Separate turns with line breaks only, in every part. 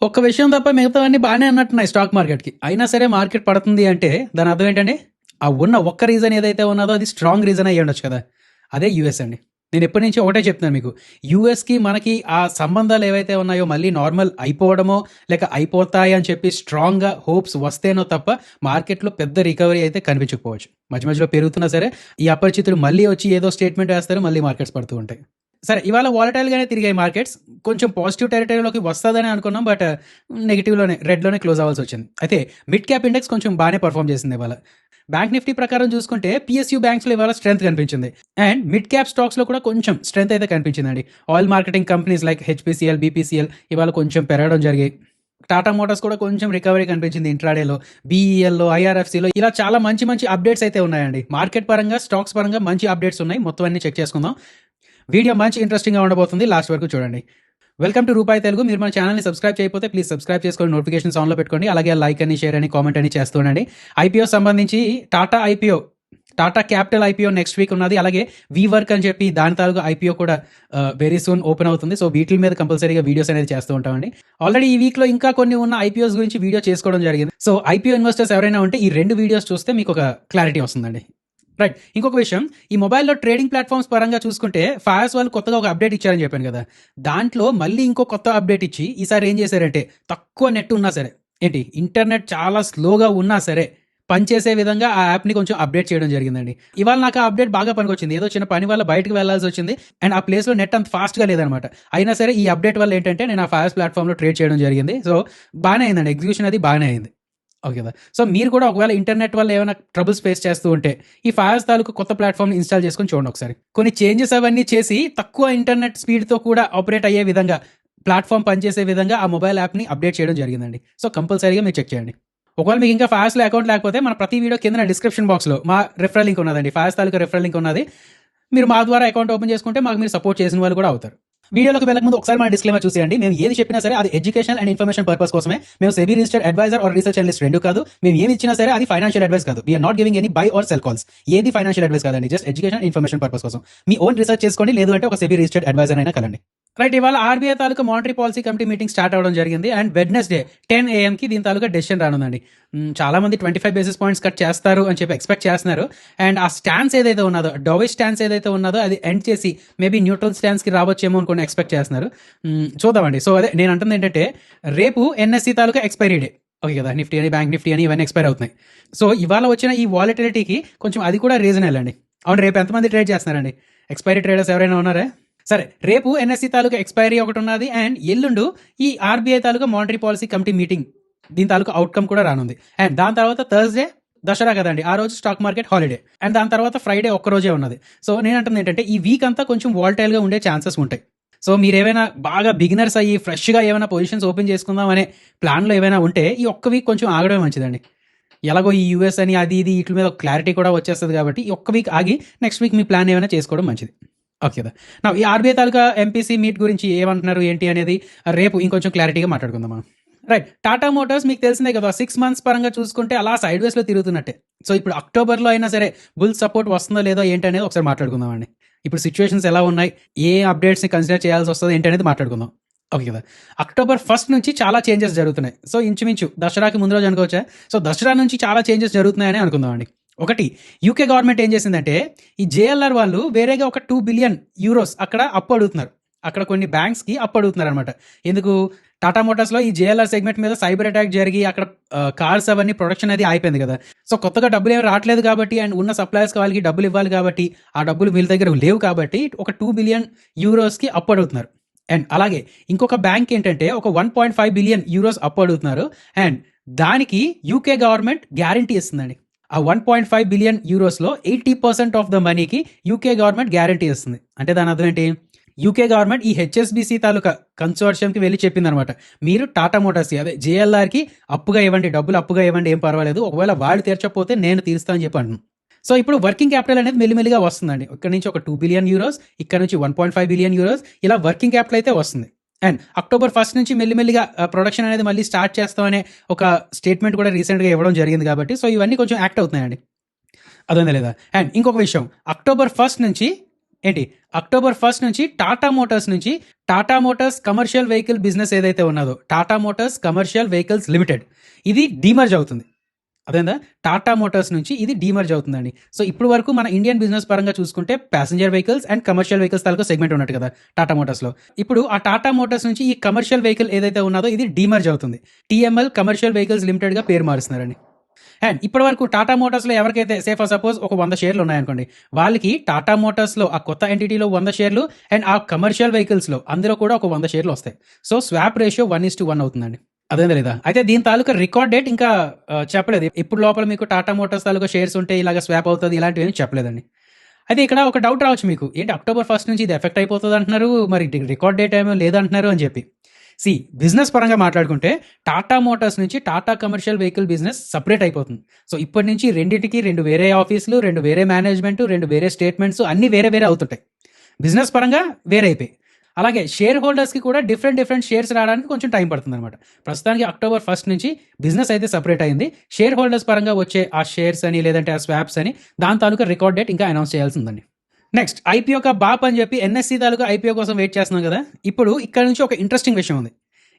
ఒక్క విషయం తప్ప మిగతావన్నీ బానే అన్నట్టున్నాయి స్టాక్ మార్కెట్‌కి. అయినా సరే మార్కెట్ పడుతుంది అంటే దాని అర్థం ఏంటండి? ఆ ఉన్న ఒక్క రీజన్ ఏదైతే ఉన్నదో అది స్ట్రాంగ్ రీజన్ అయ్యుండొచ్చు కదా! అదే యూఎస్ అండి. నేను ఎప్పటి నుంచో ఒకటే చెప్తున్నాను మీకు. యూఎస్‌కి మనకి ఆ సంబంధాలు ఏవైతే ఉన్నాయో మళ్ళీ నార్మల్ అయిపోవడమో, లేక అయిపోతాయి అని చెప్పి స్ట్రాంగ్‌గా హోప్స్ వస్తేనో తప్ప మార్కెట్‌లో పెద్ద రికవరీ అయితే కనిపించకపోవచ్చు. మధ్య మధ్యలో పెరుగుతున్నా సరే ఈ అపరిచితులు మళ్ళీ వచ్చి ఏదో స్టేట్మెంట్ వేస్తారు. మళ్ళీ మార్కెట్స్ పడుతూ ఉంటాయి. సరే ఇవాళ వాలటైల్‌గానే తిరిగాయి మార్కెట్స్. కొంచెం పాజిటివ్ టెరిటరీలోకి వస్తదని అనుకున్నాం. బట్ నెగెటివ్‌లోనే రెడ్‌లోనే క్లోజ్ అవ్వాల్సొచ్చింది. అయితే మిడ్ క్యాప్ ఇండెక్స్ కొంచెం బానే పెర్ఫార్మ్ చేసింది ఇవాళ. బ్యాంక్ నిఫ్టీ ప్రకారం చూసుకుంటే పీఎస్యూ బ్యాంక్స్‌లో ఇవాళ స్ట్రెంత్ కనిపించింది. అండ్ మిడ్ క్యాప్ స్టాక్స్‌లో కూడా కొంచెం స్ట్రెంత్ అయితే కనిపించిందండి. Oil marketing companies like HPCL, BPCL ఇవాళ కొంచెం పెరగడం జరిగాయి. టాటా మోటార్స్ కూడా కొంచెం రికవరీ కనిపించింది ఇంట్రాడేలో. బీఈఎల్‌లో, ఐఆర్ఎఫ్‌సిలో ఇలా చాలా మంచి మంచి అప్డేట్స్ అయితే ఉన్నాయండి. మార్కెట్ పరంగా, స్టాక్స్ పరంగా మంచి అప్డేట్స్ ఉన్నాయి. మొత్తం అన్నీ చెక్ చేసుకుందాం. వీడియో మంచి ఇంట్రెస్టింగ్‌గా ఉండబోతుంది. లాస్ట్ వరకు చూడండి. వెల్కమ్ టు రూపాయి తెలుగు. మీరు మన ఛానల్‌ని సబ్స్క్రైబ్ చేయకపోతే ప్లీజ్ సబ్స్క్రైబ్ చేసుకొని నోటిఫికేషన్స్ ఆన్‌లో పెట్టుకోండి. అలాగే లైక్ అని, షేర్ అని, కామెంట్ అని చేస్తూ ఉండండి. ఐపీఓ సంబంధించి Tata capital IPO next week ఉన్నది. అలాగే వీవర్క్ అని చెప్పి దాని తాలూకు ఐపీఓ కూడా వెరీ సూన్ ఓపెన్ అవుతుంది. సో వీటి మీద కంపల్సరీగా వీడియోస్ అనేది చేస్తూ ఉంటామండి. ఆల్రెడీ ఈ వీక్‌లో ఇంకా కొన్ని ఉన్న ఐపీఓస్ గురించి వీడియో చేసుకోవడం జరిగింది. సో ఐపీఓ ఇన్వెస్టర్స్ ఎవరైనా ఉంటే ఈ 2 వీడియోస్ చూస్తే మీకు ఒక క్లారిటీ వస్తుందండి. రైట్. ఇంకొక విషయం, ఈ మొబైల్‌లో ట్రేడింగ్ ప్లాట్‌ఫామ్స్ పరంగా చూసుకుంటే ఫాయాస్ వాళ్ళు కొత్తగా ఒక అప్డేట్ ఇచ్చారని చెప్పాను కదా! దాంట్లో మళ్ళీ ఇంకో కొత్త అప్డేట్ ఇచ్చి ఈసారి ఏం చేశారంటే తక్కువ నెట్ ఉన్నా సరే, ఇంటర్నెట్ చాలా స్లోగా ఉన్నా సరే పనిచేసే విధంగా ఆ యాప్‌ని కొంచెం అప్డేట్ చేయడం జరిగిందండి. ఇవాళ నాకు ఆ అప్డేట్ బాగా పనికొచ్చింది. ఏదో చిన్న పని వల్ల బయటకి వెళ్ళాల్సొచ్చింది. అండ్ ఆ ప్లేస్‌లో నెట్ అంత ఫాస్ట్‌గా లేదనమాట. అయినా సరే ఈ అప్డేట్ వల్ల ఏంటంటే నేను ఆ ఫాయాస్ ప్లాట్‌ఫామ్‌లో ట్రేడ్ చేయడం జరిగింది. సో బానే అయిందండి. ఎగ్జిక్యూషన్ అది బానే అయింది. ఓకే కదా! సో మీరు కూడా ఒకవేళ ఇంటర్నెట్ వల్ల ఏమైనా ట్రబుల్స్ ఫేస్ చేస్తూ ఉంటే ఈ ఫాయాస్ తాలూకు కొత్త ప్లాట్‌ఫామ్‌ని ఇన్‌స్టాల్ చేసుకొని చూడండి ఒకసారి. కొన్ని చేంజెస్ అవన్నీ చేసి తక్కువ ఇంటర్నెట్ స్పీడ్‌తో కూడా ఆపరేట్ అయ్యే విధంగా ప్లాట్‌ఫామ్ పనిచేసే విధంగా ఆ మొబైల్ యాప్‌ని అప్డేట్ చేయడం జరిగిందండి. సో కంపల్సరీగా మీరు చెక్ చేయండి. ఒకవేళ మీకు ఇంకా ఫాయాస్‌లో అకౌంట్ లేకపోతే మన ప్రతి వీడియో కిందన డిస్క్రిప్షన్ బాక్స్‌లో మా రిఫరల్ లింక్ ఉన్నదండి. ఫాయాస్ తాలూకా రిఫరల్ లింక్ ఉన్నది. మీరు మా ద్వారా అకౌంట్ ఓపెన్ చేసుకుంటే మాకు మీరు సపోర్ట్ చేసిన వాళ్ళు కూడా అవుతారు. వీడియోలోకి వెళ్ళక ముందు ఒకసారి మన డిస్క్లైమర్ చూసేయండి. మేము ఏది చెప్పినా సరే అది ఎడ్యుకేషన్ అండ్ ఇన్ఫర్మేషన్ పర్పస్ కోసమే. మేము SEBI registered advisor or research analyst రెండు కాదు. మేము ఏమి ఇచ్చినా సరే అది ఫైనాన్షియల్ అడ్వైస్ కాదు. We are not giving any buy or sell calls. ఏది ఫైనాన్షియల్ అడ్వైస్ కాదండి. జస్ట్ ఎడ్యుకేషన్ ఇన్ఫర్మేషన్ పర్పస్ కోసం. మీ ఓన్ రీసెర్చ్ చేసుకోండి. లేదు అంటే ఒక సెబీ రిజిస్టర్డ్ అడ్వైజర్ అయినా కలండి. రైట్. ఇవాళ ఆర్బీఐ తాలూకా monetary policy committee meeting start అవ్వడం జరిగింది. అండ్ వెడ్నెస్డే 10 AM దీని తాలూకా డెసిషన్ రానుందండి. చాలా మంది 25 బేసిస్ పాయింట్స్ కట్ చేస్తారు అని చెప్పి ఎక్స్పెక్ట్ చేస్తున్నారు. అండ్ ఆ స్టాన్స్ ఏదైతే ఉన్నదో, డోవిష్ స్టాన్స్ ఏదైతే ఉన్నదో అది ఎండ్ చేసి మేబీ న్యూట్రల్ స్టాన్స్కి రావచ్చేమో అనుకుని ఎక్స్పెక్ట్ చేస్తున్నారు. చూద్దామండి. సో అదే నేను అంటుంది ఏంటంటే రేపు ఎన్ఎస్సి తాలూకా ఎక్స్పైరీ డే. ఓకే కదా! నిఫ్టీ అని, బ్యాంక్ నిఫ్టీ అని ఇవన్నీ ఎక్స్పైర్ అవుతున్నాయి. సో ఇవాళ వచ్చిన ఈ వాలటిలిటీకి కొంచెం అది కూడా రీజన్ వెళ్ళండి. అవును, రేపు ఎంతమంది ట్రేడ్ చేస్తున్నారండి? ఎక్స్పైరీ ట్రేడర్స్ ఎవరైనా ఉన్నారా? సరే, రేపు ఎన్ఎస్సి తాలూకా ఎక్స్పైరీ ఒకటి ఉన్నది. అండ్ ఎల్లుండు ఈ ఆర్బీఐ తాలూకా మానిటరీ పాలసీ కమిటీ మీటింగ్ దీని తాలూకా అవుట్కమ్ కూడా రానుంది. అండ్ దాని తర్వాత థర్స్డే దసరా కదండి, ఆ రోజు స్టాక్ మార్కెట్ హాలిడే. అండ్ దాని తర్వాత ఫ్రైడే ఒక్కరోజే ఉన్నది. సో నేను అంటుంది ఏంటంటే ఈ వీక్ అంతా కొంచెం వాలటైల్గా ఉండే ఛాన్సెస్ ఉంటాయి. సో మీరు ఏమైనా బాగా బిగినర్స్ అయ్యి ఫ్రెష్గా ఏమైనా పొజిషన్స్ ఓపెన్ చేసుకుందాం అనే ప్లాన్లో ఏమైనా ఉంటే ఈ ఒక్క వీక్ కొంచెం ఆగడమే మంచిదండి. ఎలాగో ఈ యూఎస్ అని అది ఇది వీటి మీద క్లారిటీ కూడా వచ్చేస్తుంది కాబట్టి ఈ ఒక్క వీక్ ఆగి నెక్స్ట్ వీక్ మీ ప్లాన్ ఏమైనా చేసుకోవడం మంచిది. ఓకే కదా! నా ఈ ఆర్బీఐ తాలూకా ఎంపీసీ మీట్ గురించి ఏమంటున్నారు ఏంటి అనేది రేపు ఇంకొంచెం క్లారిటీగా మాట్లాడుకుందాం మనం. రైట్. టాటా మోటార్స్ మీకు తెలిసిందే కదా, 6 మంత్స్ పరంగా చూసుకుంటే అలా సైడ్ వేస్లో తిరుగుతున్నట్టే. సో ఇప్పుడు అక్టోబర్లో అయినా సరే బుల్ సపోర్ట్ వస్తుందో లేదో ఏంటి అనేది ఒకసారి మాట్లాడుకుందాం అండి. ఇప్పుడు సిచ్యువేషన్స్ ఎలా ఉన్నాయి, ఏ అప్డేట్స్ని కన్సిడర్ చేయాల్సి వస్తుంది ఏంటి అనేది మాట్లాడుకుందాం. ఓకే కదా! అక్టోబర్ 1 నుంచి చాలా చేంజెస్ జరుగుతున్నాయి. సో ఇంచుమించు దసరాకి ముందు రోజు అనుకోవచ్చా? సో దసరా నుంచి చాలా చేంజెస్ జరుగుతున్నాయని అనుకుందాం అండి. ఒకటి, యూకే గవర్నమెంట్ ఏం చేసిందంటే ఈ జేఎల్ఆర్ వాళ్ళు వేరేగా ఒక 2 బిలియన్ యూరోస్ అక్కడ అప్పు అడుగుతున్నారు. అక్కడ కొన్ని బ్యాంక్స్కి అప్పు అడుగుతున్నారు అనమాట. ఎందుకు? టాటా మోటార్స్లో ఈ జేఎల్ఆర్ సెగ్మెంట్ మీద సైబర్ అటాక్ జరిగి అక్కడ కార్స్ అవన్నీ ప్రొడక్షన్ అది అయిపోయింది కదా. సో కొత్తగా డబ్బులు ఏమి రావట్లేదు కాబట్టి అండ్ ఉన్న సప్లయర్స్కి వాళ్ళకి డబ్బులు ఇవ్వాలి కాబట్టి ఆ డబ్బులు వీళ్ళ దగ్గర లేవు కాబట్టి ఒక 2 బిలియన్ యూరోస్కి అప్పు అడుగుతున్నారు. అండ్ అలాగే ఇంకొక బ్యాంక్ ఏంటంటే ఒక 1.5 బిలియన్ యూరోస్ అప్పు అడుగుతున్నారు. అండ్ దానికి యూకే గవర్నమెంట్ గ్యారంటీ ఇస్తుందండి. ఆ 1.5 బిలియన్ యూరోస్లో 80% ఆఫ్ ద మనీకి యూకే గవర్నమెంట్ గ్యారంటీ ఇస్తుంది. అంటే దాని అర్థం ఏంటి? యూకే గవర్నమెంట్ ఈ హెచ్ఎస్బిసి తాలూకా కన్సార్షియంకి వెళ్ళి చెప్పిందనమాట, మీరు టాటా మోటార్స్కి అదే జేఎల్ఆర్కి అప్పుగా ఇవ్వండి, డబ్బులు అప్పుగా ఇవ్వండి, ఏం పర్వాలేదు, ఒకవేళ వాళ్ళు తీర్చకపోతే నేను తీరుస్తాను అని చెప్పి అంటున్నాను. సో ఇప్పుడు వర్కింగ్ క్యాపిటల్ అనేది మెల్లిమెల్లిగా వస్తుందండి. ఇక్కడ నుంచి ఒక 2 బిలియన్ యూరోస్, ఇక్కడ నుంచి 1.5 బిలియన్ యూరోస్, ఇలా వర్కింగ్ క్యాపిటల్ అయితే వస్తుంది. అండ్ అక్టోబర్ 1 నుంచి మెల్లిమెల్లిగా ప్రొడక్షన్ అనేది మళ్ళీ స్టార్ట్ చేస్తామనే ఒక స్టేట్మెంట్ కూడా రీసెంట్గా ఇవ్వడం జరిగింది కాబట్టి సో ఇవన్నీ కొంచెం యాక్ట్ అవుతున్నాయండి. అర్థమైందా లేదా? అండ్ ఇంకొక విషయం, అక్టోబర్ 1 నుంచి ఏంటి అక్టోబర్ 1 నుంచి టాటా మోటార్స్ నుంచి Tata Motors commercial vehicle business ఏదైతే ఉన్నదో Tata Motors commercial vehicles limited ఇది డీమర్జ్ అవుతుంది. అదేందా టాటా మోటార్స్ నుంచి ఇది డీమర్జ్ అవుతుందండి. సో ఇప్పుడు వరకు మన ఇండియన్ బిజినెస్ పరంగా చూసుకుంటే passenger vehicles and commercial vehicles taluka segment ఉన్నట్టు కదా టాటా మోటార్స్లో. ఇప్పుడు ఆ టాటా మోటార్స్ నుంచి ఈ కమర్షియల్ వెహికల్ ఏదైతే ఉన్నదో ఇది డీమర్జ్ అవుతుంది. టీఎంఎల్ కమర్షియల్ వెహికల్స్ లిమిటెడ్గా పేరు మారుస్తున్నారండి. అండ్ ఇప్పటి వరకు టాటా మోటార్స్లో ఎవరికైతే ఫర్ సపోజ్ ఒక 100 షేర్లు ఉన్నాయనుకోండి, వాళ్ళకి టాటా మోటార్స్లో ఆ కొత్త ఎంటిటీలో 100 షేర్లు అండ్ ఆ కమర్షియల్ వెహికల్స్లో అందులో కూడా ఒక 100 షేర్లు వస్తాయి. సో స్వాప్ రేషియో 1:1 అవుతుందండి. అదేందా లేదా? అయితే దీని తాలూకా రికార్డ్ డేట్ ఇంకా చెప్పలేదు. ఇప్పుడు లోపల మీకు టాటా మోటార్స్ తాలూకా షేర్స్ ఉంటే ఇలాగ స్వాప్ అవుతుంది ఇలాంటివి ఏమి చెప్పలేదండి. అయితే ఇక్కడ ఒక డౌట్ రావచ్చు మీకు, ఏంటి అక్టోబర్ 1 నుంచి ఇది ఎఫెక్ట్ అయిపోతుంది అంటున్నారు, మరి రికార్డ్ డేట్ ఏమో లేదంటున్నారు అని చెప్పి. బిజినెస్ పరంగా మాట్లాడుకుంటే టాటా మోటార్స్ నుంచి Tata commercial vehicle business separate అయిపోతుంది. సో ఇప్పటి నుంచి రెండింటికి 2 వేరే ఆఫీసులు, 2 వేరే మేనేజ్మెంట్, 2 వేరే స్టేట్మెంట్స్ అన్నీ వేరే వేరే అవుతుంటాయి. బిజినెస్ పరంగా వేరే అయిపోయి, అలాగే షేర్ హోల్డర్స్కి కూడా డిఫరెంట్ షేర్స్ రావడానికి కొంచెం టైం పడుతుంది అనమాట. ప్రస్తుతానికి అక్టోబర్ 1 నుంచి బిజినెస్ అయితే సపరేట్ అయింది. షేర్ హోల్డర్స్ పరంగా వచ్చే ఆ షేర్స్ అని లేదంటే ఆ స్వాప్స్ అని దాని తాలూకా రికార్డ్ డేట్ ఇంకా అనౌన్స్ చేయాల్సి ఉందండి. నెక్స్ట్ ఐపీఓ కా బాప్ అని చెప్పి ఎన్ఎస్సీ తాలూకా ఐపీఓ కోసం వెయిట్ చేస్తున్నాం కదా. ఇప్పుడు ఇక్కడ నుంచి ఒక ఇంట్రెస్టింగ్ విషయం ఉంది.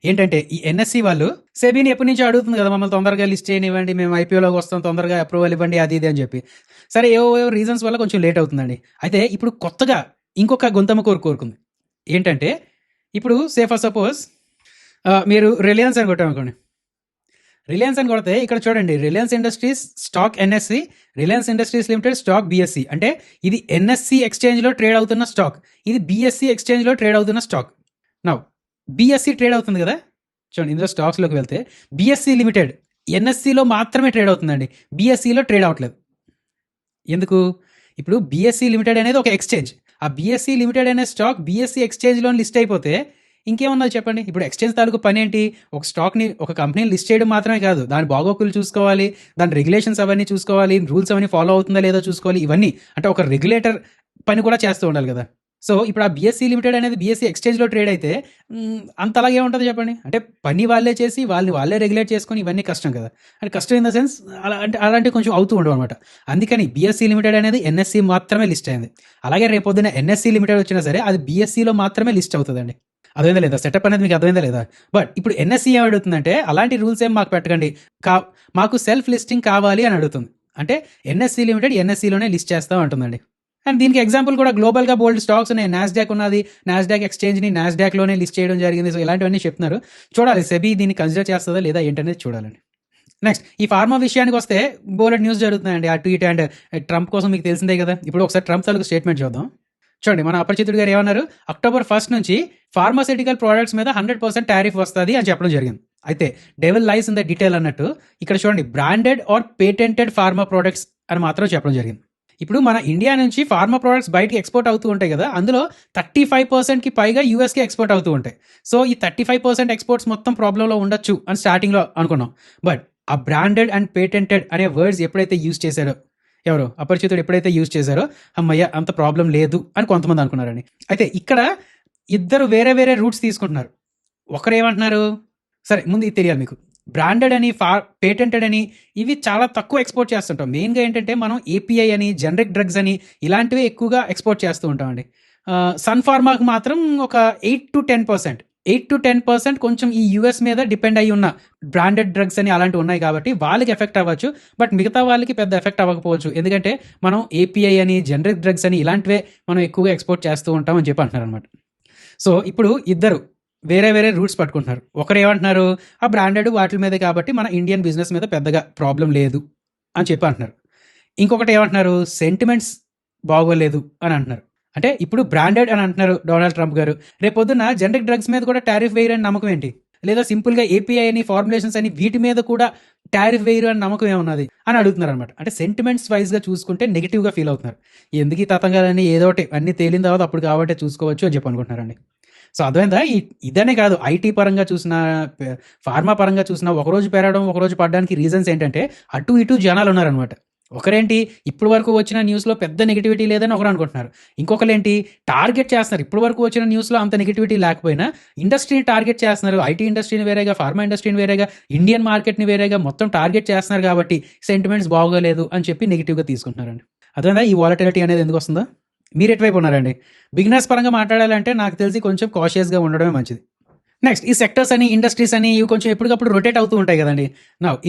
ఏంటంటే ఈ ఎన్ఎస్సీ వాళ్ళు సెబీని ఎప్పటి నుంచి అడుగుతుంది కదా, మమ్మల్ని తొందరగా లిస్ట్ చేయనివ్వండి, మేము ఐపీఓలోకి వస్తాం, తొందరగా అప్రూవల్ ఇవ్వండి, అది ఇది అని చెప్పి. సరే ఏవో రీజన్స్ వల్ల కొంచెం లేట్ అవుతుందండి. అయితే ఇప్పుడు కొత్తగా ఇంకొక గొంతమ్మ కోరుకుంది. ఏంటంటే ఇప్పుడు ఫర్ సపోజ్ మీరు రిలయన్స్ అని కొట్టామనుకోండి, రిలయన్స్ అని కొడితే ఇక్కడ చూడండి Reliance Industries stock NSE, Reliance Industries Limited stock BSE. అంటే ఇది ఎన్ఎస్సి ఎక్స్చేంజ్లో ట్రేడ్ అవుతున్న స్టాక్, ఇది బిఎస్సి ఎక్స్చేంజ్లో ట్రేడ్ అవుతున్న స్టాక్. నౌ బిఎస్సి ట్రేడ్ అవుతుంది కదా, చూడండి ఇందులో స్టాక్స్లోకి వెళ్తే బిఎస్సి లిమిటెడ్ ఎన్ఎస్సిలో మాత్రమే ట్రేడ్ అవుతుందండి, బిఎస్సిలో ట్రేడ్ అవ్వట్లేదు. ఎందుకు? ఇప్పుడు బిఎస్సి లిమిటెడ్ అనేది ఒక ఎక్స్చేంజ్, ఆ బిఎస్సి లిమిటెడ్ అనే స్టాక్ బిఎస్సి ఎక్స్చేంజ్లో లిస్ట్ అయిపోతే ఇంకేమన్నది చెప్పండి. ఇప్పుడు ఎక్స్చేంజ్ తాలూకు పని ఏంటి? ఒక స్టాక్ని ఒక కంపెనీని లిస్ట్ చేయడం మాత్రమే కాదు, దాని బాగోకులు చూసుకోవాలి, దాని రెగ్యులేషన్స్ అవన్నీ చూసుకోవాలి, రూల్స్ అవన్నీ ఫాలో అవుతుందా లేదో చూసుకోవాలి. ఇవన్నీ అంటే ఒక రెగ్యులేటర్ పని కూడా చేస్తూ ఉండాలి కదా. సో ఇప్పుడు ఆ బిఎస్సి లిమిటెడ్ అనేది బిఎస్సి ఎక్స్చేంజ్లో ట్రేడ్ అయితే అంత అలాగే ఉంటుంది చెప్పండి. అంటే పని వాళ్ళే చేసి వాళ్ళే రెగ్యులేట్ చేసుకొని ఇవన్నీ కష్టం కదా. అంటే కష్టం ఇన్ ద సెన్స్ అలా అంటే అలాంటివి కొంచెం అవుతూ ఉండవు అనమాట. అందుకని బిఎస్సి లిమిటెడ్ అనేది ఎన్ఎస్సి మాత్రమే లిస్ట్ అయింది. అలాగే రేపొద్దున ఎన్ఎస్సి లిమిటెడ్ వచ్చినా సరే అది బిఎస్సిలో మాత్రమే లిస్ట్ అవుతుందండి. అర్థమైందా లేదా? సెటప్ అనేది మీకు అర్థమైందా లేదా? బట్ ఇప్పుడు ఎన్ఎస్సి ఏం అడుగుతుందంటే అలాంటి రూల్స్ ఏం మాకు పెట్టకండి, మాకు సెల్ఫ్ లిస్టింగ్ కావాలి అని అడుగుతుంది. అంటే ఎన్ఎస్సి లిమిటెడ్ ఎన్ఎస్సిలోనే లిస్ట్ చేస్తాం అంటుందండి. అండ్ దీనికి ఎగ్జాంపుల్ కూడా గ్లోబల్గా బోల్డ్ స్టాక్స్ ఉన్నాయి. నాస్డాక్ ఉన్నది, నాస్డాక్ ఎక్స్చేంజ్ని నాస్డాక్లోనే లిస్ట్ చేయడం జరిగింది. సో ఇలాంటివన్నీ చెప్తున్నారు. చూడాలి సెబీ దీన్ని కన్సిడర్ చేస్తుందా లేదా ఏంటనేది చూడాలండి. నెక్స్ట్ ఈ ఫార్మా విషయానికి వస్తే బోల్డ్ న్యూస్ జరుగుతున్నాయండి అటు ఇటు. అండ్ ట్రంప్ కోసం మీకు తెలిసిందే కదా. ఇప్పుడు ఒకసారి ట్రంప్ తాలూకు స్టేట్మెంట్ చూద్దాం. చూడండి మన అపరిచితుడు గారు ఏమన్నారు, అక్టోబర్ 1 నుంచి ఫార్మాసిటికల్ ప్రోడక్ట్స్ మీద 100% టారిఫ్ వస్తుంది అని చెప్పడం జరిగింది. అయితే devil lies in the detail అన్నట్టు ఇక్కడ చూడండి branded or patented pharma products అని మాత్రం చెప్పడం జరిగింది. ఇప్పుడు మన ఇండియా నుంచి ఫార్మా ప్రోడక్ట్స్ బయటకి ఎక్స్పోర్ట్ అవుతూ ఉంటాయి కదా, అందులో 35%కి పైగా యూఎస్కి ఎక్స్పోర్ట్ అవుతూ ఉంటాయి. సో ఈ 35% ఎక్స్పోర్ట్స్ మొత్తం ప్రాబ్లంలో ఉండొచ్చు అని స్టార్టింగ్లో అనుకున్నాం. బట్ ఆ బ్రాండెడ్ అండ్ పేటెంటెడ్ అనే వర్డ్స్ ఎప్పుడైతే యూజ్ చేశారో, ఎవరు అపరిచితుడు ఎప్పుడైతే యూజ్ చేశారో అమ్మయ్య అంత ప్రాబ్లం లేదు అని కొంతమంది అనుకున్నారండి. అయితే ఇక్కడ ఇద్దరు వేరే వేరే రూట్స్ తీసుకుంటున్నారు. ఒకరు ఏమంటున్నారు, సరే ముందు ఇది తెలియాలి మీకు, బ్రాండెడ్ అని పేటెంటెడ్ అని ఇవి చాలా తక్కువ ఎక్స్పోర్ట్ చేస్తుంటాం. మెయిన్గా ఏంటంటే మనం ఏపీఐ అని జనరిక్ డ్రగ్స్ అని ఇలాంటివి ఎక్కువగా ఎక్స్పోర్ట్ చేస్తూ ఉంటామండి. సన్ ఫార్మాకి మాత్రం ఒక 8 to 10% కొంచెం ఈ యూఎస్ మీద డిపెండ్ అయ్యి ఉన్న బ్రాండెడ్ డ్రగ్స్ అని అలాంటివి ఉన్నాయి కాబట్టి వాళ్ళకి ఎఫెక్ట్ అవ్వచ్చు. బట్ మిగతా వాళ్ళకి పెద్ద ఎఫెక్ట్ అవ్వకపోవచ్చు, ఎందుకంటే మనం ఏపీఐ అని జనరిక్ డ్రగ్స్ అని ఇలాంటివే మనం ఎక్కువగా ఎక్స్పోర్ట్ చేస్తూ ఉంటాం అని చెప్పి అంటున్నారు అనమాట. సో ఇప్పుడు ఇద్దరు వేరే వేరే రూట్స్ పట్టుకుంటున్నారు. ఒకరు ఏమంటున్నారు, ఆ బ్రాండెడ్ వాటి మీదే కాబట్టి మన ఇండియన్ బిజినెస్ మీద పెద్దగా ప్రాబ్లం లేదు అని చెప్పి అంటున్నారు. ఇంకొకటి ఏమంటున్నారు, సెంటిమెంట్స్ బాగోలేదు అని అంటున్నారు. అంటే ఇప్పుడు బ్రాండెడ్ అని అంటున్నారు డొనాల్డ్ ట్రంప్ గారు, రేపొద్దున జనరిక్ డ్రగ్స్ మీద కూడా టారిఫ్ వేయరని నమ్మకం ఏంటి? లేదా సింపుల్గా ఏపీఐ అని ఫార్ములేషన్స్ అని వీటి మీద కూడా టారిఫ్ వేయరు అని నమ్మకం ఏమున్నది అని అడుగుతున్నారు అనమాట. అంటే సెంటిమెంట్స్ వైజ్గా చూసుకుంటే నెగిటివ్గా ఫీల్ అవుతున్నారు. ఎందుకు ఈ తతంగాలని ఏదో ఒకటి అన్ని తేలిన తర్వాత అప్పుడు కాబట్టి చూసుకోవచ్చు అని చెప్పి అనుకుంటున్నారండి. సో అర్థమైందా? ఇదనే కాదు, ఐటీ పరంగా చూసినా ఫార్మా పరంగా చూసినా ఒకరోజు పెరగడం ఒకరోజు పడడానికి రీజన్స్ ఏంటంటే అటు ఇటు జనాలు ఉన్నారనమాట. ఒకరేంటి ఇప్పుడు వరకు వచ్చిన న్యూస్లో పెద్ద నెగిటివిటీ లేదని ఒకరు అనుకుంటున్నారు. ఇంకొకరేంటి టార్గెట్ చేస్తున్నారు, ఇప్పుడు వరకు వచ్చిన న్యూస్లో అంత నెగిటివిటీ లేకపోయినా ఇండస్ట్రీని టార్గెట్ చేస్తున్నారు. ఐటీ ఇండస్ట్రీని వేరేగా, ఫార్మా ఇండస్ట్రీని వేరేగా, ఇండియన్ మార్కెట్ని వేరేగా మొత్తం టార్గెట్ చేస్తున్నారు కాబట్టి సెంటిమెంట్స్ బాగోలేదు అని చెప్పి నెగిటివ్గా తీసుకుంటున్నారండి. అదేనా ఈ వాలటిలిటీ అనేది ఎందుకు వస్తుందో మీరు ఎటువైపు ఉన్నారండి? బిగినర్స్ పరంగా మాట్లాడాలంటే నాకు తెలిసి కొంచెం కాషియస్‌గా ఉండడమే మంచిది. నెక్స్ట్ ఈ సెక్టర్స్ అని, ఇండస్ట్రీస్ అని ఇవి కొంచెం ఎప్పటికప్పుడు రొటేట్ అవుతూ ఉంటాయి గదండీ.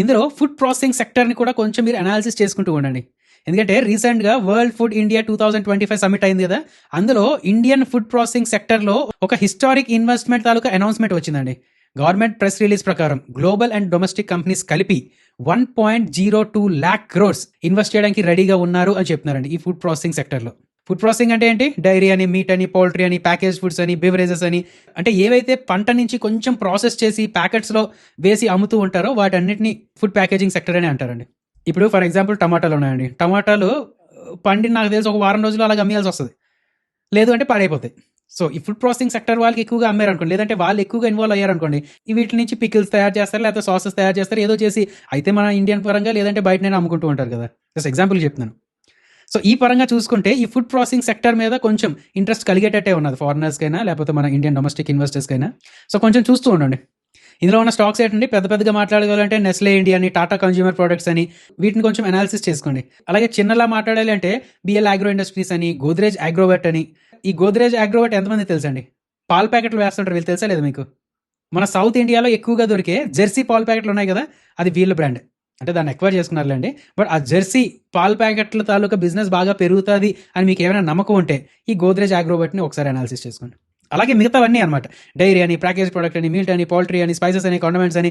ఇందులో ఫుడ్ ప్రాసెసింగ్ సెక్టర్‌ని కూడా కొంచెం మీరు అనాలిసిస్ చేసుకుంటూ ఉండండి. ఎందుకంటే రీసెంట్‌గా వరల్డ్ ఫుడ్ ఇండియా 2025 సమ్మిట్ అయింది గదా! అందులో ఇండియన్ ఫుడ్ ప్రాసెసింగ్ సెక్టర్‌లో ఒక హిస్టారిక్ ఇన్వెస్ట్‌మెంట్ తాలూకా అనౌన్స్‌మెంట్ వచ్చిందండి. గవర్నమెంట్ ప్రెస్ రిలీజ్ ప్రకారం గ్లోబల్ అండ్ డొమెస్టిక్ కంపెనీస్ కలిపి 1.02 లాక్ క్రోర్స్ ఇన్వెస్ట్ చేయడానికి రెడీగా ఉన్నారు అని చెప్తున్నారండి ఈ ఫుడ్ ప్రాసెసింగ్ సెక్టర్‌లో. ఫుడ్ ప్రాసెసింగ్ అంటే ఏంటి? డైరీ అని, మీట్ అని, పౌల్ట్రీ అని, ప్యాకేజ్ ఫుడ్స్ అని, బివరేజెస్ అని, అంటే ఏవైతే పంట నుంచి కొంచెం ప్రాసెస్ చేసి ప్యాకెట్స్‌లో వేసి అమ్ముతూ ఉంటారో వాటన్నిటిని ఫుడ్ ప్యాకేజింగ్ సెక్టర్ అని అంటారండి. ఇప్పుడు ఫర్ ఎగ్జాంపుల్ టమాటాలు ఉన్నాయండి. టమాటాలు పండి నాకు తెలిసి ఒక వారం రోజులు అలాగ అమ్మేయాల్సి వస్తది. లేదు అంటే పాడైపోతాయి. సో, ఈ ఫుడ్ ప్రాసెసింగ్ సెక్టర్ వాళ్ళకి ఎక్కువగా అమ్మారనుకోండి, లేదంటే వాళ్ళు ఎక్కువగా ఇన్వాల్వ్ అయ్యారనుకోండి, వీటి నుంచి పికిల్స్ తయారు చేస్తారు, లేకపోతే సాసెస్ తయారు చేస్తారు, ఏదో చేసి అయితే మన ఇండియన్ పరంగా లేదంటే బయటనైనా అమ్ముకుంటూ ఉంటారు కదా! జస్ట్ ఎగ్జాంపుల్ చెప్తున్నాను. సో, ఈ పరంగా చూసుకుంటే ఈ ఫుడ్ ప్రాసెసింగ్ సెక్టర్ మీద కొంచెం ఇంట్రెస్ట్ కలిగేటట్టే ఉన్నది ఫారినర్స్‌కైనా, లేకపోతే మన ఇండియన్ డొమెస్టిక్ ఇన్వెస్టర్స్‌కైనా. సో, కొంచెం చూస్తూ ఉండండి. ఇందులో ఉన్న స్టాక్స్ ఏంటంటే పెద్ద పెద్దగా మాట్లాడగలంటే నెస్లే ఇండియా అని, టాటా కన్స్యూమర్ ప్రొడక్ట్స్ అని వీటిని కొంచెం అనాలిసిస్ చేసుకోండి. అలాగే చిన్నలా మాట్లాడాలి అంటే బిఎల్ అగ్రో ఇండస్ట్రీస్ అని, గోద్రేజ్ అగ్రోవెట్ అని. ఈ గోద్రేజ్ అగ్రోవెట్ ఎంతమందికి తెలుసండి? పాల ప్యాకెట్లు వేస్తుంటారు, వీళ్ళు తెలుసా లేదా మీకు? మన సౌత్ ఇండియాలో ఎక్కువగా దొరికే జెర్సీ పాల ప్యాకెట్లు ఉన్నాయి కదా, అది వీళ్ళ బ్రాండ్. అంటే దాన్ని ఎక్వైర్ చేసుకున్నారులేండి. బట్ ఆ జెర్సీ పాల ప్యాకెట్ల తాలూకా బిజినెస్ బాగా పెరుగుతుంది అని మీకు ఏమైనా నమ్మకం ఉంటే ఈ గోద్రేజ్ అగ్రోవెట్ని ఒకసారి అనాలిసిస్ చేసుకోండి. అలాగే మిగతావన్నీ అనమాట. డైరీ అని, ప్యాకేజ్ ప్రొడక్ట్ అని, మీట్ అని, పౌల్ట్రీ అని, స్పైసెస్ అని, కాండిమెంట్స్ అని,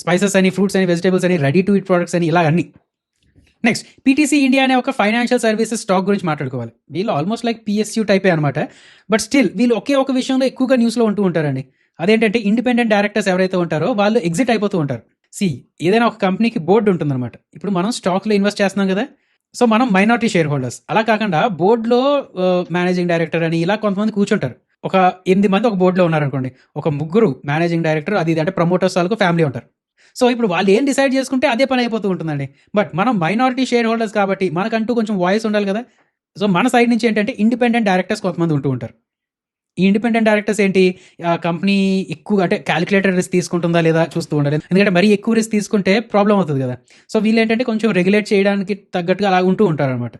స్పైసెస్ అని, ఫ్రూట్స్ అని, వెజిటేబుల్స్ అని, రెడీ టు ఈట్ ప్రొడక్ట్స్ అని, ఇలా అన్ని. నెక్స్ట్ పీటీసీ ఇండియా అనే ఒక ఫైనాన్షియల్ సర్వీసెస్ స్టాక్ గురించి మాట్లాడుకోవాలి. వీళ్ళు ఆల్మోస్ట్ లైక్ పిఎస్యూ టైపే అనమాట. బట్ స్టిల్ వీళ్ళు ఒకే ఒక విషయంలో ఎక్కువగా న్యూస్లో ఉంటూ ఉంటారండి. అదేంటంటే ఇండిపెండెంట్ డైరెక్టర్స్ ఎవరైతే ఉంటారో వాళ్ళు ఎగ్జిట్ అయిపోతూ ఉంటారు. ఏదైనా ఒక కంపెనీకి బోర్డు ఉంటుందన్నమాట. ఇప్పుడు మనం స్టాక్లో ఇన్వెస్ట్ చేస్తున్నాం కదా, సో మనం మైనారిటీ షేర్ హోల్డర్స్. అలా కాకుండా బోర్డులో మేనేజింగ్ డైరెక్టర్ అని ఇలా కొంతమంది కూర్చుంటారు. ఒక 8 మంది ఒక బోర్డులో ఉన్నారనుకోండి, ఒక 3 మేనేజింగ్ డైరెక్టర్, అది ఇది అంటే ప్రమోటర్స్ వాళ్ళకు ఫ్యామిలీ ఉంటారు. సో ఇప్పుడు వాళ్ళు ఏం డిసైడ్ చేసుకుంటే అదే పని అయిపోతూ ఉంటుందండి. బట్ మనం మైనారిటీ షేర్ హోల్డర్స్ కాబట్టి మనకంటూ కొంచెం వాయిస్ ఉండాలి కదా. సో మన సైడ్ నుంచి ఏంటంటే ఇండిపెండెంట్ డైరెక్టర్స్ కొంతమంది ఉంటూ ఉంటారు. ఈ ఇండిపెండెంట్ డైరెక్టర్స్ ఏంటి, కంపెనీ ఎక్కువగా అంటే క్యాలిక్యులేటెడ్ రిస్క్ తీసుకుంటుందా లేదా చూస్తూ ఉండాలి. ఎందుకంటే మరీ ఎక్కువ రిస్క్ తీసుకుంటే ప్రాబ్లం అవుతుంది కదా. సో వీళ్ళు ఏంటంటే కొంచెం రెగ్యులేట్ చేయడానికి తగ్గట్టుగా అలా ఉంటూ ఉంటారు అనమాట.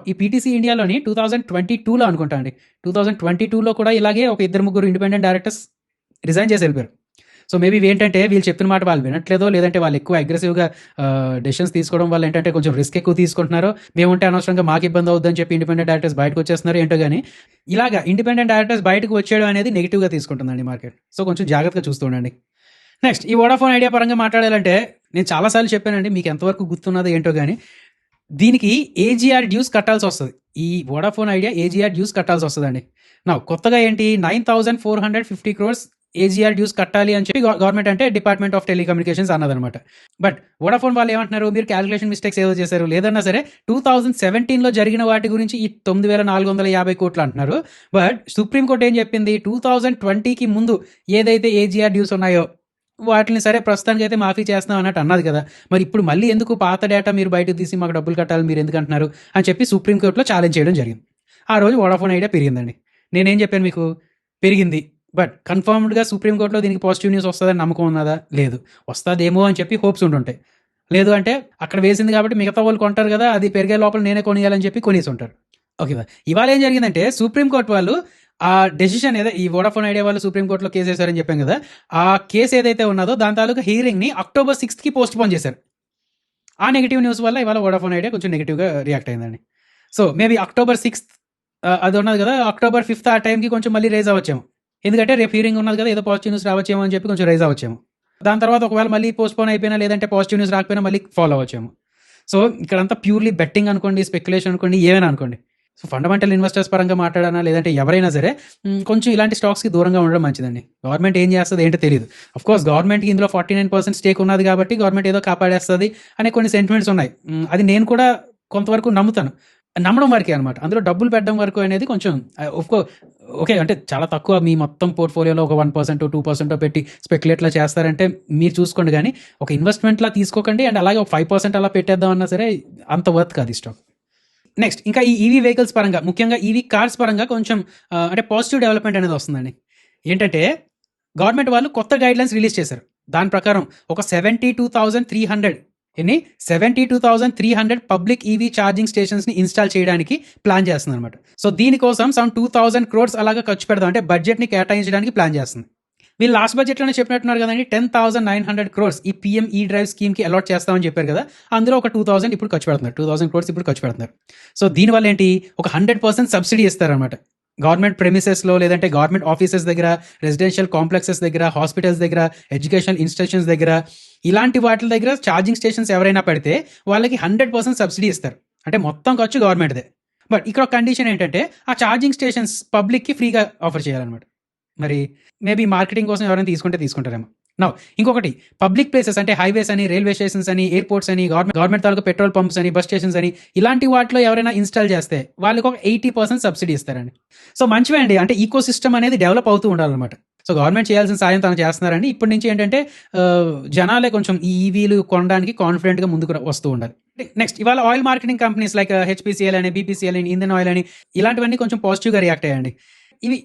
ఈ పీటీసీ ఇండియాలోని 2022లో అనుకుంటా అండి, 2022లో కూడా ఇలాగే ఒక 2-3 ఇండిపెండెంట్ డైరెక్టర్స్ రిజైన్ చేసి వెళ్ళిపోయారు. సో మేబీ ఏంటంటే వీళ్ళు చెప్పిన మాట వాళ్ళు వినట్లేదో, లేదంటే వాళ్ళు ఎక్కువ అగ్రెసివ్గా డెసిషన్స్ తీసుకోవడం వల్ల ఏంటంటే కొంచెం రిస్క్ ఎక్కువ తీసుకుంటున్నారో, మేముంటే అనవసరంగా మాకు ఇబ్బంది అవుద్దని చెప్పి ఇండిపెండెంట్ డైరెక్టర్స్ బయటకు వచ్చేస్తున్నారు ఏంటో కానీ, ఇలాగా ఇండిపెండెంట్ డైరెక్టర్స్ బయటకు వచ్చేయడం అనేది నెగిటివ్గా తీసుకుంటుందండి మార్కెట్. సో కొంచెం జాగ్రత్తగా చూస్తూ ఉండండి. నెక్స్ట్ ఈ వోడాఫోన్ ఐడియా పరంగా మాట్లాడాలంటే నేను చాలాసార్లు చెప్పానండి, మీకు ఎంతవరకు గుర్తున్నదో ఏంటో కానీ, దీనికి ఏజీఆర్ డ్యూస్ కట్టాల్సి వస్తుంది. ఈ వోడాఫోన్ ఐడియా ఏజీఆర్ డ్యూస్ కట్టాల్సి వస్తుందండి. కొత్తగా ఏంటి 9,450 crores ఏజీఆర్ డ్యూస్ కట్టాలి అని చెప్పి గవర్నమెంట్ అంటే డిపార్ట్మెంట్ ఆఫ్ టెలికమ్యూనికేషన్స్ అన్నదనమాట. బట్ వోడాఫోన్ వాళ్ళు ఏమంటున్నారు, మీరు క్యాలిక్యులేషన్ మిస్టేక్స్ ఏదో చేశారు, లేదన్నా సరే 2017లో జరిగిన వాటి గురించి ఈ 9,450 కోట్లు అంటున్నారు. బట్ సుప్రీంకోర్టు ఏం చెప్పింది, 2020కి ముందు ఏదైతే ఏజీఆర్ డ్యూస్ ఉన్నాయో వాటిని సరే ప్రస్తుతానికి అయితే మాఫీ చేస్తున్నాం అన్నట్టు అన్నది కదా. మరి ఇప్పుడు మళ్ళీ ఎందుకు పాత డేటా మీరు బయటకు తీసి మాకు డబ్బులు కట్టాలి మీరు ఎందుకు అంటున్నారు అని చెప్పి సుప్రీంకోర్టులో ఛాలెంజ్ చేయడం జరిగింది. ఆ రోజు వోడాఫోన్ ఐడియా పెరిగిందండి. నేనేం చెప్పాను మీకు, పెరిగింది. బట్ కన్ఫర్మ్డ్గా సుప్రీంకోర్టులో దీనికి పాజిటివ్ న్యూస్ వస్తుందని నమ్మకం ఉన్నదా? లేదు. వస్తుందేమో అని చెప్పి హోప్స్ ఉంటుంటాయి. లేదు అంటే అక్కడ వేసింది కాబట్టి మిగతా వాళ్ళు కొంటారు కదా, అది పెరిగే లోపల నేనే కొనియాలని చెప్పి కొనేసి ఉంటారు. ఓకేవా. ఇవాళ ఏం జరిగిందంటే సుప్రీంకోర్టు వాళ్ళు ఆ డెసిషన్ ఈ వోడాఫోన్ ఐడియా వాళ్ళు సుప్రీంకోర్టులో కేసు వేశారని చెప్పాం కదా, ఆ కేసు ఏదైతే ఉన్నదో దాని తాలూకా హియరింగ్ని October 6కి పోస్ట్ పోన్ చేశారు. ఆ నెగిటివ్ న్యూస్ వల్ల ఇవాళ వోడాఫోన్ ఐడియా కొంచెం నెగిటివ్గా రియాక్ట్ అయిందండి. సో మేబీ October 6th అది ఉన్నది కదా, October 5th ఆ టైంకి కొంచెం మళ్ళీ రేజ్ అవ్వచ్చేమో. ఎందుకంటే రేపు హియరింగ్ ఉన్నది కదా, ఏదో పాజిటివ్ న్యూస్ రావచ్చేమో అని చెప్పి కొంచెం రైజ్ అవ్వచ్చేమో. దాని తర్వాత ఒకవేళ మళ్ళీ పోస్ట్పోన్ అయిపోయినా, లేదంటే పాజిటివ్ న్యూస్ రాకపోయినా మళ్ళీ ఫాలో అవ్వచ్చేమో. సో ఇక్కడంతా ప్యూర్లీ బెట్టింగ్ అనుకోండి, స్పెక్యులేషన్ అనుకోండి, ఏమైనా అనుకోండి. సో ఫండమెంటల్ ఇన్వెస్టర్స్ పరంగా మాట్లాడానా, లేదంటే ఎవరైనా సరే కొంచెం ఇలాంటి స్టాక్స్కి దూరంగా ఉండడం మంచిదండి. గవర్నమెంట్ ఏం చేస్తుంది ఏంటో తెలియదు. కోర్స్ గవర్నమెంట్కి ఇందులో 49% స్టేక్ ఉన్నది కాబట్టి గవర్నమెంట్ ఏదో కాపాడేస్తుంది అనే కొన్ని సెంటిమెంట్స్ ఉన్నాయి. అది నేను కూడా కొంతవరకు నమ్ముతాను. నమ్మడం వరకే అనమాట. అందులో డబ్బులు పెట్టడం వరకు అనేది కొంచెం ఓకే అంటే చాలా తక్కువ. మీ మొత్తం పోర్ట్ఫోలియోలో ఒక 1%, 2% పెట్టి స్పెక్యులేట్లా చేస్తారంటే మీరు చూసుకోండి, కానీ ఒక ఇన్వెస్ట్మెంట్లా తీసుకోకండి. అండ్ అలాగే ఒక 5% అలా పెట్టేద్దాం అన్నా సరే అంత వర్త్ కాదు ఈ స్టాక్. నెక్స్ట్ ఇంకా ఈ ఈవీ వెహికల్స్ పరంగా, ముఖ్యంగా ఈవీ కార్స్ పరంగా కొంచెం అంటే పాజిటివ్ డెవలప్మెంట్ అనేది వస్తుందండి. ఏంటంటే గవర్నమెంట్ వాళ్ళు కొత్త గైడ్లైన్స్ రిలీజ్ చేశారు. దాని ప్రకారం ఒక 72,300 ఎన్ని 72,300 పబ్లిక్ ఈవీ ఛార్జింగ్ స్టేషన్స్ని ఇన్స్టాల్ చేయడానికి ప్లాన్ చేస్తుంది అనమాట. సో దీనికోసం సమ్ 2,000 crores అలాగా ఖర్చు పెడదాం, అంటే బడ్జెట్ని కేటాయించడానికి ప్లాన్ చేస్తుంది. వీళ్ళు లాస్ట్ బడ్జెట్లోనే చెప్పినట్టున్నారు కదండి, 10,900 crores ఈ పిఎం ఈ డ్రైవ్ స్కీమ్కి అలాట్ చేస్తామని చెప్పారు కదా, అందులో ఒక 2,000 ఇప్పుడు ఖర్చు పెడుతున్నారు, 2,000 crores ఇప్పుడు ఖర్చు పెడుతున్నారు. సో దీనివల్ల ఏంటి, ఒక 100% సబ్సిడీ ఇస్తారనమాట. గవర్నమెంట్ ప్రెమిసెస్లో, లేదంటే గవర్నమెంట్ ఆఫీసెస్ దగ్గర, రెసిడెన్షియల్ కాంప్లెక్సెస్ దగ్గర, హాస్పిటల్స్ దగ్గర, ఎడ్యుకేషనల్ ఇన్స్టిట్యూషన్స్ దగ్గర, ఇలాంటి వాటి దగ్గర ఛార్జింగ్ స్టేషన్స్ ఎవరైనా పెడితే వాళ్ళకి 100% సబ్సిడీ ఇస్తారు. అంటే మొత్తం ఖర్చు గవర్నమెంట్దే. బట్ ఇక్కడ కండిషన్ ఏంటంటే ఆ ఛార్జింగ్ స్టేషన్స్ పబ్లిక్కి ఫ్రీగా ఆఫర్ చేయాలన్నమాట. మరి మేబీ మార్కెటింగ్ కోసం ఎవరైనా తీసుకుంటారేమో. నా ఇంకొకటి, పబ్లిక్ ప్లేసెస్ అంటే హైవేస్ అని, రైల్వే స్టేషన్స్ అని, ఎయిర్పోర్ట్స్ అని, గవర్నమెంట్ తాలూకు పెట్రోల్ పంప్స్ అని, బస్ స్టేషన్స్ అని, ఇలాంటి వాటిలో ఎవరైనా ఇన్స్టాల్ చేస్తే వాళ్ళకి ఒక 80% సబ్సిడీ ఇస్తారండి. సో మంచివే అండి, అంటే ఈకో సిస్టమ్ అనేది డెవలప్ అవుతూ ఉండాలన్నమాట. సో గవర్నమెంట్ చేయాల్సిన సాయం తను చేస్తున్నారండి. ఇప్పటి నుంచి ఏంటంటే జనాలే కొంచెం ఈ ఈవీలు కొనడానికి కాన్ఫిడెంట్గా ముందుకు వస్తూ ఉండాలి. నెక్స్ట్, ఇవాళ oil marketing companies like HPCL అని, బీపీసీఎల్ అని, ఇండియన్ ఆయిల్ అని, ఇలాంటివన్నీ కొంచెం పాజిటివ్గా రియాక్ట్ అయ్యండి.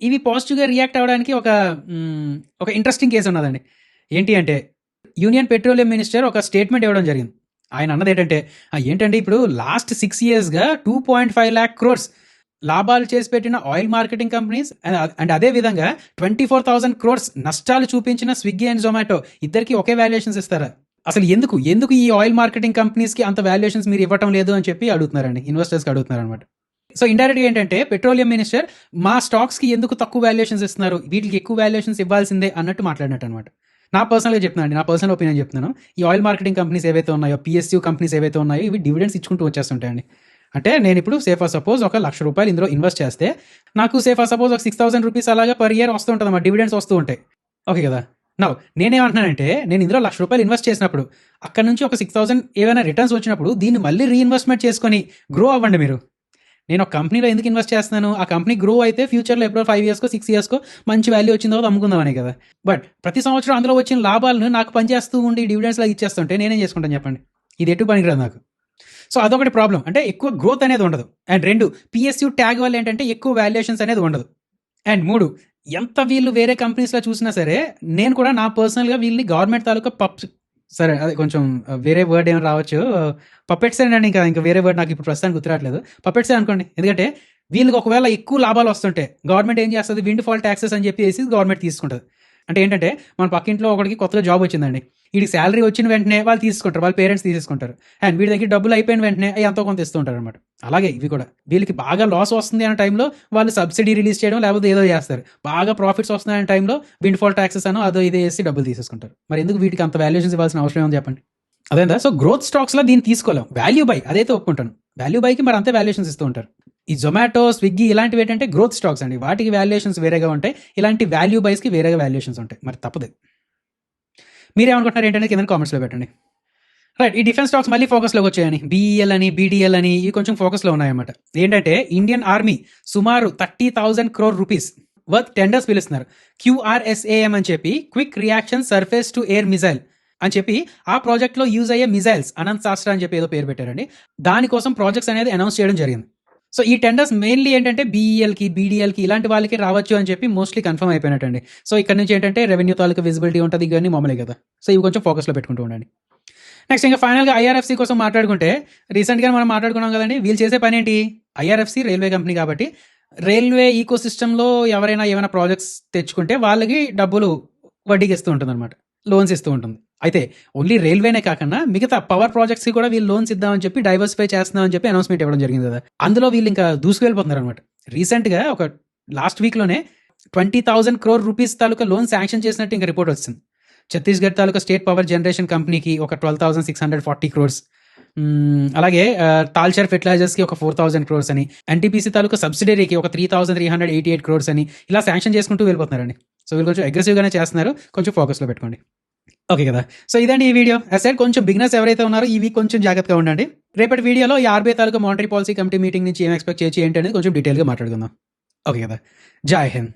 ఇవి పాజిటివ్గా రియాక్ట్ అవ్వడానికి ఒక ఇంట్రెస్టింగ్ కేసు ఉన్నదండి. ఏంటి అంటే, యూనియన్ పెట్రోలియం మినిస్టర్ ఒక స్టేట్మెంట్ ఇవ్వడం జరిగింది. ఆయన అన్నది ఏంటంటే ఇప్పుడు లాస్ట్ 6 yearsగా 2.5 lakh crores లాభాలు చేసి పెట్టిన ఆయిల్ మార్కెటింగ్ కంపెనీస్ అండ్ అదే విధంగా 24,000 crores నష్టాలు చూపించిన స్విగ్గీ అండ్ జొమాటో ఇద్దరికి ఒకే వాల్యుయేషన్స్ ఇస్తారా? అసలు ఎందుకు ఈ ఆయిల్ మార్కెటింగ్ కంపెనీస్కి అంత వాల్యుయేషన్స్ మీరు ఇవ్వటం లేదు అని చెప్పి అడుగుతున్నారండి, ఇన్వెస్టర్స్కి అడుగుతున్నారు అనమాట. సో ఇండైరెక్ట్గా ఏంటంటే పెట్రోలియం మినిస్టర్ మా స్టాక్స్కి ఎందుకు తక్కువ వాల్యుయేషన్స్ ఇస్తున్నారు, వీటికి ఎక్కువ వాల్యుయేషన్స్ ఇవ్వాల్సిందే అన్నట్టు మాట్లాడినట్టు అనమాట. నా పర్సనల్గా చెప్తున్నాను, నా పర్సనల్ ఒపీనియన్ చెప్తున్నాను. ఈ ఆయిల్ మార్కెటింగ్ కంపెనీస్ ఏవైతే ఉన్నాయో, పిఎస్యూ కంపెనీస్ ఏవైతే ఉన్నాయో, ఇవి డివిడెండ్స్ ఇచ్చుకుంటూ వచ్చేస్తుంటాయండి. అంటే నేను ఇప్పుడు సేఫర్ సపోజ్ ఒక ₹1,00,000 ఇందులో ఇన్వెస్ట్ చేస్తే నాకు సేఫర్ సపోజ్ ఒక 6,000 రూపీస్ అలాగా పర్ ఇయర్ వస్తూ ఉంటుంది అన్నమాట, డివిడెండ్స్ వస్తూ ఉంటాయి. ఓకే కదా. నా నేనేమంటున్నానంటే, నేను ఇందులో ₹1,00,000 ఇన్వెస్ట్ చేసినప్పుడు అక్కడ నుంచి ఒక 6,000 ఏమైనా రిటర్న్స్ వచ్చినప్పుడు దీన్ని మళ్ళీ రీఇన్వెస్ట్మెంట్ చేసుకొని గ్రో అవ్వండి మీరు. నేను ఒక కంపెనీలో ఎందుకు ఇన్వెస్ట్ చేస్తున్నాను, ఆ కంపెనీ గ్రో అయితే ఫ్యూచర్లో ఎప్పుడో 5 yearsకో 6 yearsకో మంచి వాల్యూ వచ్చిన తర్వాత అమ్ముకుందామనే కదా. బట్ ప్రతి సంవత్సరం అందులో వచ్చిన లాభాలను నాకు పనిచేస్తూ ఉండి డివిడెండ్స్లా ఇచ్చేస్తుంటే నేనేం చేసుకుంటాను చెప్పండి, ఇది ఎటు పనికిరాదు నాకు. సో అదొకటి ప్రాబ్లం, అంటే ఎక్కువ గ్రోత్ అనేది ఉండదు. అండ్ 2, పిఎస్యూ ట్యాగ్ వల్ల ఏంటంటే ఎక్కువ వాల్యుయేషన్స్ అనేది ఉండదు. అండ్ 3, ఎంత వీళ్ళు వేరే కంపెనీస్లో చూసినా సరే, నేను కూడా నా పర్సనల్గా వీళ్ళని గవర్నమెంట్ తాలూకా సరే అదే కొంచెం వేరే వర్డ్ ఏమైనా రావచ్చు, పపెట్స్ అండి, ఇంకా వేరే వర్డ్ నాకు ఇప్పుడు ప్రస్తుతానికి గుర్తురాట్లేదు, పపెట్సే అనుకోండి. ఎందుకంటే వీళ్ళకి ఒకవేళ ఎక్కువ లాభాలు వస్తుంటే గవర్నమెంట్ ఏం చేస్తుంది, విండ్ ఫాల్ ట్యాక్సెస్ అని చెప్పి గవర్నమెంట్ తీసుకుంటుంది. అంటే ఏంటంటే మన పక్కింట్లో ఒకటికి కొత్తగా జాబ్ వచ్చిందండి, వీడికి శాలరీ వచ్చిన వెంటనే వాళ్ళు తీసుకుంటారు, వాళ్ళ పేరెంట్స్ తీసేసుకుంటారు. అండ్ వీడి దగ్గర డబ్బులు అయిపోయిన వెంటనే అవి ఎంతో కొంత ఇస్తూ ఉంటారు అనమాట. అలాగే ఇవి కూడా వీళ్ళకి బాగా లాస్ వస్తుంది అనే టైంలో వాళ్ళు సబ్సిడీ రిలీజ్ చేయడం లేకపోతే ఏదో చేస్తారు. బాగా ప్రాఫిట్స్ వస్తున్నాయనే టైంలో విండ్ ఫాల్ ట్యాక్సెస్ అనో అదో ఇదే వేసి డబ్బులు తీసేసుకుంటారు. మరి ఎందుకు వీటికి అంత వాల్యుయేషన్స్ ఇవ్వాల్సిన అవసరం ఏమని చెప్పండి. అదేందా. సో గ్రోత్ స్టాక్స్లో దీన్ని తీసుకోలేం, వాల్యూ బై అదైతే ఒప్పుకుంటాను, వాల్యూ బైకి మరి అంతే వాల్యుయేషన్స్ ఇస్తూ ఉంటారు. ఈ జొమాటో, స్విగ్గీ ఇలాంటివి ఏంటంటే గ్రోత్ స్టాక్స్ అండి, వాటికి వాల్యుయేషన్స్ వేరేగా ఉంటాయి, ఇలాంటి వాల్యూ బైస్కి వేరేగా వాల్యుయేషన్స్ ఉంటాయి. మరి తప్పదు. మీరేమనుకుంటున్నారు ఏంటంటే కింద కామెంట్స్లో పెట్టండి. రైట్, ఈ డిఫెన్స్ స్టాక్స్ మళ్ళీ ఫోకస్లోకి వచ్చాయని, బీఈఎల్ అని, బీడీఎల్ అని, ఇవి కొంచెం ఫోకస్లో ఉన్నాయన్నమాట. ఏంటంటే ఇండియన్ ఆర్మీ సుమారు 30,000 crore రూపీస్ వర్త్ టెండర్స్ పిలుస్తున్నారు. QRSAM అని చెప్పి, quick reaction surface to air missile అని చెప్పి, ఆ ప్రాజెక్ట్లో యూజ్ అయ్యే మిజైల్స్ అనంత్ శాస్త్ర అని చెప్పి ఏదో పేరు పెట్టారండి. దానికోసం ప్రాజెక్ట్స్ అనేది అనౌన్స్ చేయడం జరిగింది. సో ఈ టెండర్స్ మెయిన్లీ ఏంటంటే బీఈఎల్కి, బీడీఎల్కి ఇలాంటి వాళ్ళకి రావచ్చు అని చెప్పి మోస్ట్లీ కన్ఫర్మ్ అయిపోయినట్టండి. సో ఇక్కడ నుంచి ఏంటంటే రెవెన్యూ తాలూకు విజిబిలిటీ ఉంటుంది, ఇవన్నీ మామూలే కదా. సో ఇవి కొంచెం ఫోకస్లో పెట్టుకుంటూ ఉండండి. నెక్స్ట్ ఇంకా ఫైనల్గా IRFC కోసం మాట్లాడుకుంటే, రీసెంట్గా మనం మాట్లాడుకున్నాం కదండి, వీళ్ళు చేసే పని ఏంటి, IRFC రైల్వే కంపెనీ కాబట్టి రైల్వే ఈకో సిస్టంలో ఎవరైనా ఏమైనా ప్రాజెక్ట్స్ తెచ్చుకుంటే వాళ్ళకి డబ్బులు వడ్డీకి ఇస్తూ ఉంటుంది అనమాట, లోన్స్ ఇస్తూ ఉంటుంది. అయితే ఓన్లీ రైల్వేనే కాకుండా మిగతా పవర్ ప్రాజెక్ట్స్కి కూడా వీళ్ళు లోన్స్ ఇద్దామని చెప్పి, డైవర్సిఫై చేస్తున్నామని చెప్పి అనౌన్స్మెంట్ ఇవ్వడం జరిగింది కదా. అందులో వీళ్ళు ఇంకా దూసుకెళ్ళిపోతున్నారు అనమాట. రీసెంట్గా ఒక లాస్ట్ వీక్లోనే 20,000 crore రూపీస్ తాలూకా లోన్ శాంక్షన్ చేసినట్టు ఇంకా రిపోర్ట్ వచ్చింది. ఛత్తీస్గఢ్ తాలూకా స్టేట్ పవర్ జనరేషన్ కంపెనీకి ఒక 12,640 crores, అలాగే తాల్చర్ ఫెర్టిలైజర్స్కి ఒక 4,000 crores అని, ఎన్టీపీసీ తాలూకా సబ్సిడరీకి ఒక 3,388 crores అని ఇలా శాంక్షన్ చేసుకుంటూ వెళ్ళిపోతున్నారండి. సో వీళ్ళు కొంచెం అగ్రెసివ్గానే చేస్తున్నారు, కొంచెం ఫోకస్లో పెట్టుకోండి. ఓకే కదా. సో ఇదండి ఈ వీడియో. అసలు కొంచెం బిగినర్స్ ఎవరైతే ఉన్నారో ఈ వీక్ కొంచెం జాగ్రత్తగా ఉండండి. రేపటి వీడియోలో ఈ RBI తాలూకా మానిటరీ పాలసీ కమిటీ మీటింగ్ నుంచి ఏం ఎక్స్పెక్ట్ చేయొచ్చు ఏంటి అనేది కొంచెం డీటెయిల్గా మాట్లాడుకుందాం. ఓకే కదా. జై హింద్.